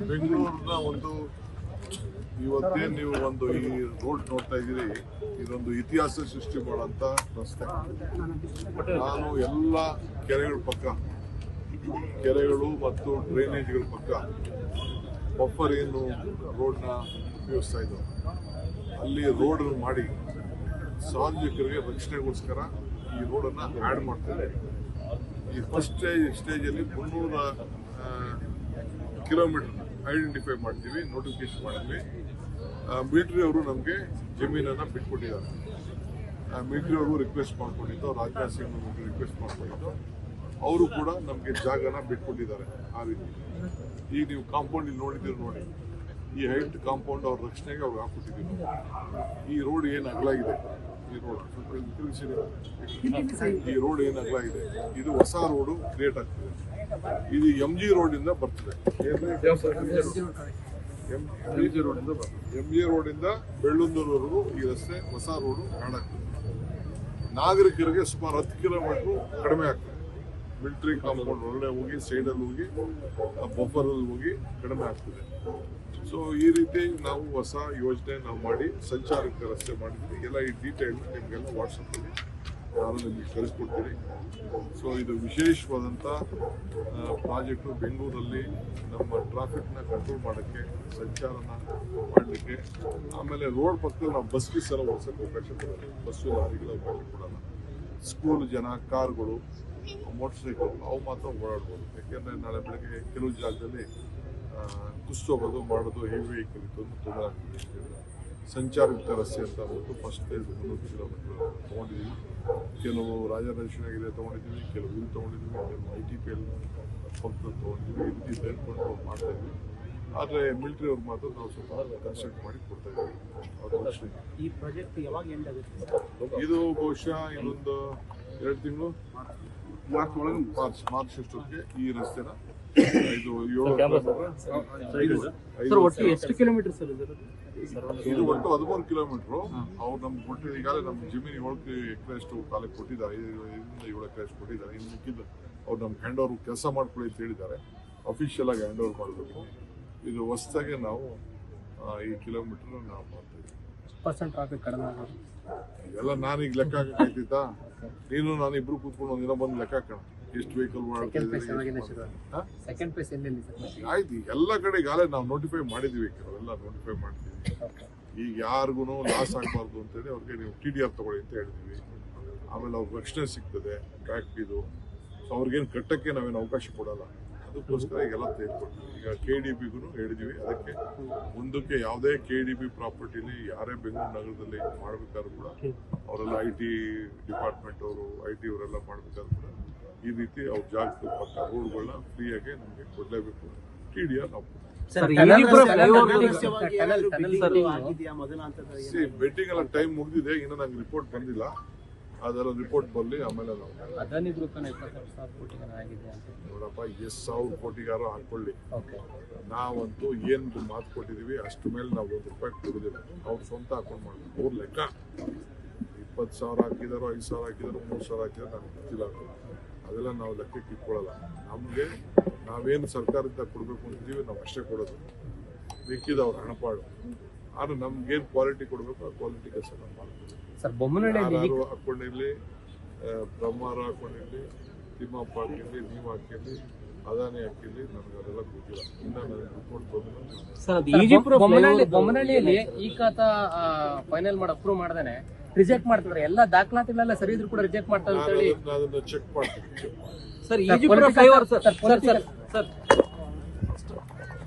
ಬೆಂಗಳೂರಿನ ಒಂದು ಇವತ್ತೇನು ನೀವು ಒಂದು ಈ ರೋಡ್ ನೋಡ್ತಾ ಇದ್ದೀರಿ, ಇದೊಂದು ಇತಿಹಾಸ ಸೃಷ್ಟಿ ಮಾಡೋಂಥ ರಸ್ತೆ. ನಾನು ಎಲ್ಲ ಕೆರೆಗಳ ಪಕ್ಕ, ಕೆರೆಗಳು ಮತ್ತು ಡ್ರೈನೇಜ್ಗಳ ಪಕ್ಕ ಬಫರ್ ಏನು ರೋಡ್ನ ಉಪಯೋಗಿಸ್ತಾ ಇದ್ದೋ ಅಲ್ಲಿ ರೋಡ್ ಮಾಡಿ ಸಾರ್ವಜನಿಕರಿಗೆ ರಕ್ಷಣೆಗೋಸ್ಕರ ಈ ರೋಡನ್ನು ಆ್ಯಡ್ ಮಾಡ್ತಾರೆ. ಈ ಫಸ್ಟ್ ಸ್ಟೇಜಲ್ಲಿ 300 ಕಿಲೋಮೀಟರ್ ಐಡೆಂಟಿಫೈ ಮಾಡ್ತೀವಿ, ನೋಟಿಫಿಕೇಶನ್ ಮಾಡಿದ್ವಿ. ಮಿಲಿಟರಿ ಅವರು ನಮಗೆ ಜಮೀನನ್ನು ಬಿಟ್ಕೊಟ್ಟಿದ್ದಾರೆ. ಮಿಲಿಟರಿ ಅವರು ರಿಕ್ವೆಸ್ಟ್ ಮಾಡ್ಕೊಂಡಿದ್ದು, ರಾಜನಾಥ್ ಸಿಂಗ್ ರಿಕ್ವೆಸ್ಟ್ ಮಾಡ್ಕೊಂಡಿದ್ದು, ಅವರು ಕೂಡ ನಮಗೆ ಜಾಗನ ಬಿಟ್ಕೊಟ್ಟಿದ್ದಾರೆ. ಆ ರೀತಿ ಈಗ ನೀವು ಕಾಂಪೌಂಡ್ ಇಲ್ಲಿ ನೋಡಿದ್ದೀರಿ ನೋಡಿ, ಈ ಹೈಟ್ ಕಾಂಪೌಂಡ್ ಅವ್ರ ರಕ್ಷಣೆಗೆ ಅವ್ರಿಗೆ ಹಾಕ್ಕೊಟ್ಟಿದ್ದೀವಿ. ಈ ರೋಡ್ ಏನು ಅಗಲ ಇದೆ, ಈ ರೋಡ್ ಈ ರೋಡ್ ಏನು ಅಗಲ ಇದೆ, ಇದು ಹೊಸ ರೋಡು ಕ್ರಿಯೇಟ್ ಆಗ್ತದೆ. ಇದು MG ರೋಡಿಂದ ಬರ್ತದೆ. MG ರೋಡಿಂದ ಬೆಳ್ಳಂದೂರ್ವರೆಗೂ ಈ ರಸ್ತೆ ಹೊಸ ರೋಡು ಹಾಳಾಗ್ತದೆ. ನಾಗರಿಕರಿಗೆ ಸುಮಾರು 10 ಕಿಲೋಮೀಟರ್ ಕಡಿಮೆ ಆಗ್ತದೆ. ಮಿಲಿಟರಿ ಕಾಂಪೌಂಡ್ ಒಳಗಡೆ ಹೋಗಿ ಸೈಡಲ್ಲಿ ಹೋಗಿ ಬಫರಲ್ಲಿ ಹೋಗಿ ಕಡಿಮೆ ಆಗ್ತದೆ. ಸೊ ಈ ರೀತಿ ನಾವು ಹೊಸ ಯೋಜನೆ ನಾವು ಮಾಡಿ ಸಂಚಾರಕ್ಕೆ ರಸ್ತೆ ಮಾಡಿದ್ವಿ. ಎಲ್ಲ ಈ ಡೀಟೇಲ್ ನಿಮಗೆಲ್ಲ ವಾಟ್ಸಪ್ಪಲ್ಲಿ ನಾನು ನಿಮಗೆ ಕಳಿಸ್ಕೊಡ್ತೀನಿ. ಸೊ ಇದು ವಿಶೇಷವಾದಂಥ ಪ್ರಾಜೆಕ್ಟು. ಬೆಂಗಳೂರಲ್ಲಿ ನಮ್ಮ ಟ್ರಾಫಿಕ್ನ ಕಂಟ್ರೋಲ್ ಮಾಡೋಕ್ಕೆ, ಸಂಚಾರನ ಮಾಡಲಿಕ್ಕೆ, ಆಮೇಲೆ ರೋಡ್ ಪಕ್ಕದಲ್ಲಿ ನಾವು ಬಸ್ ಎಲ್ಲ ಓಡಿಸೋಕ್ಕೆ ಅವಕಾಶ ಕೊಡೋಲ್ಲ. ಬಸ್ಸು ಲಾರಿಗಳ ಅವಕಾಶ ಕೊಡೋಲ್ಲ. ಸ್ಕೂಲ್ ಜನ, ಕಾರ್ಗಳು, ಮೋಟರ್ ಸೈಕಲ್ ಅವು ಮಾತ್ರ ಓಡಾಡ್ಬೋದು. ಯಾಕೆಂದರೆ ನಾಳೆ ಬೆಳಗ್ಗೆ ಕೆಲವು ಜಾಗದಲ್ಲಿ ಕುಸ್ತೋಗೋದು ಮಾಡೋದು ಹೆವಿ ವೆಹಿಕಲ್ ಇತ್ತು ತೊಂದರೆ ಆಗ್ತದೆ. ಸಂಚಾರಯುಕ್ತ ರಸ್ತೆ ಅಂತ ಅಂದ್ಬಿಟ್ಟು ಫಸ್ಟ್ ಫೇಸ್ 300 ಕಿಲೋಮೀಟರ್ ತೊಗೊಂಡಿದ್ದೀವಿ. ಕೆಲವು ರಾಜರಾಜೇಶ್ವರಿಯಾಗಿದೆ ತೊಗೊಂಡಿದ್ದೀವಿ, ಕೆಲವು ಇಲ್ಲಿ ತೊಗೊಂಡಿದ್ದೀವಿ, ಕೆಲವು ITPL ಪಕ್ಕದಲ್ಲಿ ತೊಗೊಂಡಿದ್ದೀವಿ. ಈ ರೀತಿ ಬೇರ್ಕೊಂಡು ಮಾಡ್ತಾಯಿದ್ವಿ. ಆದರೆ ಮಿಲಿಟರಿ ಅವ್ರಿಗೆ ಮಾತ್ರ ನಾವು ಸ್ವಲ್ಪ ಕನ್ಸಲ್ಟ್ ಮಾಡಿ ಕೊಡ್ತಾ ಇದ್ದೀವಿ. ಈ ಪ್ರಾಜೆಕ್ಟ್ ಯಾವಾಗ ಎಂಡ್ ಆಗುತ್ತೆ? ಇದು ಬಹುಶಃ ಇನ್ನೊಂದು 2 ತಿಂಗಳು, ಮಾರ್ಚ್ ಅಷ್ಟೊತ್ತಿಗೆ ಈ ರಸ್ತೆನ ಇದು 7 ಒಟ್ಟು ಎಷ್ಟು ಕಿಲೋಮೀಟರ್ ಸರ್ ಇದು ಒಟ್ಟು 13 ಕಿಲೋಮೀಟರ್. ಅವ್ರು ನಮ್ಗೆ ಕೊಟ್ಟಿದ್ದು ಈಗಾಗಲೇ ನಮ್ಮ ಜಮೀನು 7 ಎಕರೆ ಅಷ್ಟು ಕಾಲಕ್ಕೆ ಕೊಟ್ಟಿದ್ದಾರೆ. 7 ಎಕರೆ ಅಷ್ಟು ಕೊಟ್ಟಿದ್ದಾರೆ. ಇನ್ನು ಮಿಕ್ಕಿದ್ದು ಅವ್ರು ನಮ್ಗೆ ಹ್ಯಾಂಡ್ ಓವರ್ ಕೆಲಸ ಮಾಡ್ಕೊಳ್ಳಿ ಅಂತ ಹೇಳಿದ್ದಾರೆ. ಅಫಿಷಿಯಲ್ ಆಗಿ ಹ್ಯಾಂಡ್ ಓವರ್ ಮಾಡಬೇಕು. ಇದು ಹೊಸದಾಗೆ ನಾವು ಈ ಕಿಲೋಮೀಟರ್ ನಾವು ಮಾಡ್ತೀವಿ. ಟ್ರಾಫಿಕ್ ಕಡಿಮೆ ಆಗೋದು ಇದೆಲ್ಲ ನಾನೀಗ ಲೆಕ್ಕ ಹಾಕೈತಿತ್ತಾ? ನೀನು ನಾನು ಇಬ್ರು ಕೂತ್ಕೊಂಡು ಒಂದಿನ ಬಂದು ಲೆಕ್ಕ ಹಾಕೋಣ ಎಷ್ಟು ವೆಹಿಕಲ್ ಆಯ್ತು. ಎಲ್ಲ ಕಡೆ ಈಗಾಗಲೇ ನಾವು ನೋಟಿಫೈ ಮಾಡಿದ್ವಿ, ಕೆಲವೆಲ್ಲ ನೋಟಿಫೈ ಮಾಡ್ತೀವಿ. ಈಗ ಯಾರಿಗೂ ಲಾಸ್ ಆಗಬಾರ್ದು ಅಂತೇಳಿ ಅವ್ರಿಗೆ ನೀವು TDR ತಗೊಳ್ಳಿ ಅಂತ ಹೇಳಿದ್ವಿ. ಆಮೇಲೆ ಅವ್ರಿಗೆ ರಕ್ಷಣೆ ಸಿಗ್ತದೆ ಟ್ರ್ಯಾಕ್ ಇದು. ಸೊ ಅವ್ರಿಗೇನು ಕಟ್ಟಕ್ಕೆ ನಾವೇನು ಅವಕಾಶ ಕೊಡಲ್ಲ. ಅದಕ್ಕೋಸ್ಕರ ಈಗೆಲ್ಲ ತೆಗೆದುಕೊಡ್ತೀವಿ. ಈಗ KDBಗೂ ಹೇಳಿದ್ವಿ. ಅದಕ್ಕೆ ಮುಂದಕ್ಕೆ ಯಾವುದೇ KDB ಪ್ರಾಪರ್ಟಿಲಿ ಯಾರೇ ಬೆಂಗಳೂರು ನಗರದಲ್ಲಿ ಮಾಡಬೇಕಾದ್ರೂ ಕೂಡ ಅವರೆಲ್ಲ IT ಡಿಪಾರ್ಟ್ಮೆಂಟ್ ಅವರು, IT ಅವರೆಲ್ಲ ಮಾಡಬೇಕಾದ್ರೂ ಕೂಡ ಈ ರೀತಿ ಅವ್ರ ಜಾಗದ ಪಕ್ಕ ರೋಡ್ಗಳನ್ನ ಫ್ರೀಯಾಗಿ ನಮಗೆ ಕೊಡಲೇಬೇಕು. TDR ನಾವು ಬೆಟ್ಟಿಂಗ್ ಎಲ್ಲ ಟೈಮ್ ಮುಗಿದಿದೆ. ಇನ್ನು ನಂಗೆ ರಿಪೋರ್ಟ್ ಬಂದಿಲ್ಲ. ಅದರ ರಿಪೋರ್ಟ್ ಬರಲಿ, ಆಮೇಲೆ ನಾವು ನೋಡಪ್ಪ ಎಷ್ಟು 1000 ಕೋಟಿಗಾರು ಹಾಕೊಳ್ಳಿ. ನಾವಂತೂ ಏನು ಮಾತು ಕೊಟ್ಟಿದ್ದೀವಿ ಅಷ್ಟು ಮೇಲೆ ನಾವು ₹1 ಕೊಡೋದಿಲ್ಲ. ಅವ್ರು ಸ್ವಂತ ಹಾಕೊಂಡು ಮಾಡಬೇಕು. ಅವ್ರ ಲೆಕ್ಕ 20,000 ಹಾಕಿದಾರೋ, 5,000 ಹಾಕಿದಾರೋ, 3,000 ಹಾಕಿದಾರೋ ನನಗೆ ಗೊತ್ತಿಲ್ಲ. ಅದೆಲ್ಲ ನಾವು ಲೆಕ್ಕಕ್ಕೆ ಇಟ್ಕೊಳ್ಳಲ್ಲ. ನಮಗೆ ನಾವೇನು ಸರ್ಕಾರದಿಂದ ಕೊಡಬೇಕು ಅಂತಿದ್ದೀವಿ ನಾವು ಅಷ್ಟೇ ಕೊಡೋದು. ಮಿಕ್ಕಿದ ಅವ್ರ ಹಣಪಾಡು. ಆದರೆ ನಮ್ಗೇನು ಕ್ವಾಲಿಟಿ ಕೊಡಬೇಕು ಆ ಕ್ವಾಲಿಟಿ ಕೆಲಸ ನಾವು ಮಾಡ್ತೀವಿ. ಯಾರು ಹಾಕೊಂಡಿರಲಿ, ಬ್ರಹ್ಮಾರ ಹಾಕೊಂಡಿರಲಿ, ತಿಮ್ಮಪ್ಪ ಹಾಕಿರಲಿ, ನೀವು ಹಾಕಿರಲಿ, ಅದಾನಿ ಹಾಕಿರಲಿ, ನನಗೆ ಅದೆಲ್ಲ ಗೊತ್ತಿಲ್ಲ. ಇನ್ನು ನನಗೆ ರಿಪೋರ್ಟ್ ಬಂದು ಬೊಮ್ಮನಹಳ್ಳಿಯಲ್ಲಿ ಈ ಖಾತ ಫೈನಲ್ ಮಾಡಿ ಅಪ್ರೂವ್ ಮಾಡ್ದೇನೆ ರಿಜೆಕ್ಟ್ ಮಾಡ್ತಿದ್ದಾರೆ. ಎಲ್ಲ ದಾಖಲಾತಿಗಳೆಲ್ಲ ಸರಿ ಇದ್ರು ಕೂಡ ರಿಜೆಕ್ಟ್ ಮಾಡ್ತಾರೆ ಅಂತ ಹೇಳಿ ಅದನ್ನ ಚೆಕ್ ಮಾಡ್ತೀನಿ. ಸರ್